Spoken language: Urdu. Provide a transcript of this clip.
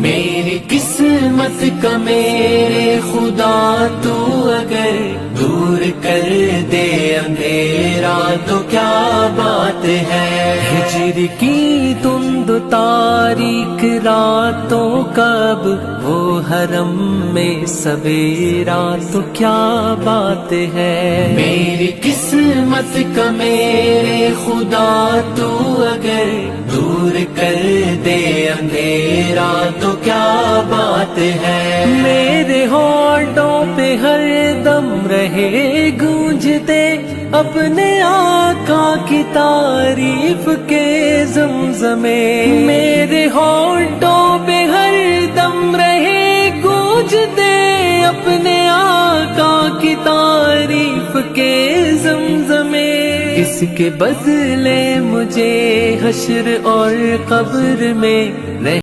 میری قسمت کا میرے خدا تو اگر دور کر دے اندھیرا تو کیا بات ہے، ہجر کی تند تاریک راتوں کب وہ حرم میں سویرا تو کیا بات ہے، میری قسمت کا میرے خدا تو اگر دور کر دے اندھیرا تو کیا بات ہے، میرے ہونٹوں پہ ہر دم رہے گونجتے اپنے آقا کی تعریف کے زمزمے، میرے ہونٹوں پہ ہر دم رہے گونجتے اپنے آقا کی تعریف کے زمزمے، اس کے بدلے مجھے حشر اور قبر میں